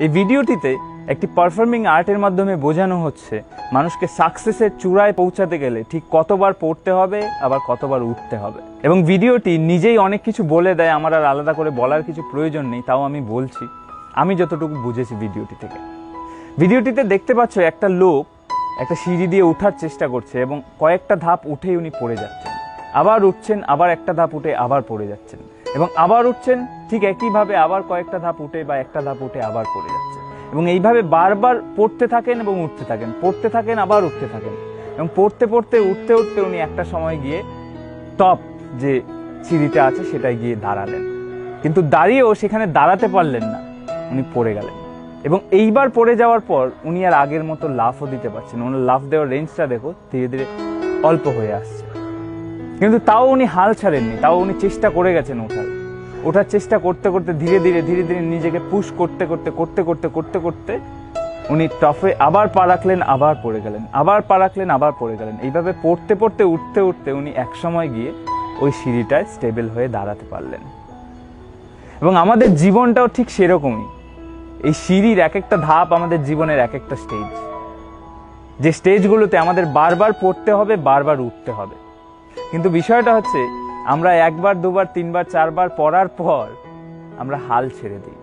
এই ভিডিওটিতে একটি পারফর্মিং আর্টের মাধ্যমে বোঝানো হচ্ছে মানুষকে সাকসেসের চূড়ায় পৌঁছাতে গেলে ঠিক কতবার পড়তে হবে আবার কতবার উঠতে হবে। এবং ভিডিওটি নিজেই অনেক কিছু বলে দেয়, আমার আর আলাদা করে বলার কিছু প্রয়োজন নেই, তাও আমি বলছি আমি যতটুকু বুঝেছি ভিডিওটি থেকে। ভিডিওটিতে দেখতে পাচ্ছ একটা লোক একটা সিঁড়ি দিয়ে ওঠার চেষ্টা করছে এবং কয়েকটা ধাপ উঠেই উনি পড়ে যাচ্ছেন, আবার উঠছেন, আবার একটা ধাপ উঠে আবার পড়ে যাচ্ছেন এবং আবার উঠছেন, ঠিক একইভাবে আবার কয়েকটা ধাপ উঠে বা একটা ধাপ উঠে আবার পড়ে যাচ্ছেন এবং এইভাবে বারবার পড়তে থাকেন এবং উঠতে থাকেন, পড়তে থাকেন আবার উঠতে থাকেন এবং পড়তে পড়তে উঠতে উঠতে উনি একটা সময় গিয়ে টপ যে সিঁড়িটা আছে সেটাই গিয়ে দাঁড়ালেন, কিন্তু দাঁড়িয়েও সেখানে দাঁড়াতে পারলেন না, উনি পড়ে গেলেন। এবং এইবার পড়ে যাওয়ার পর উনি আর আগের মতো লাফও দিতে পারছেন, ওনার লাফ দেওয়ার রেঞ্জটা দেখো ধীরে ধীরে অল্প হয়ে আসছে, কিন্তু তাও উনি হাল ছাড়েননি, তাও উনি চেষ্টা করে গেছেন ওঠার চেষ্টা করতে করতে ধীরে ধীরে ধীরে ধীরে নিজেকে পুশ করতে করতে করতে করতে করতে করতে উনি টপে আবার পা রাখলেন, আবার পড়ে গেলেন, আবার পা রাখলেন, আবার পড়ে গেলেন। এইভাবে পড়তে পড়তে উঠতে উঠতে উনি এক সময় গিয়ে ওই সিঁড়িটায় স্টেবল হয়ে দাঁড়াতে পারলেন। এবং আমাদের জীবনটাও ঠিক সেরকমই, এই সিঁড়ির এক একটা ধাপ আমাদের জীবনের এক একটা স্টেজ, যে স্টেজগুলোতে আমাদের বারবার পড়তে হবে, বারবার উঠতে হবে। কিন্তু বিষয়টা হচ্ছে আমরা একবার দুবার তিনবার চারবার পড়ার পর আমরা হাল ছেড়ে দিই।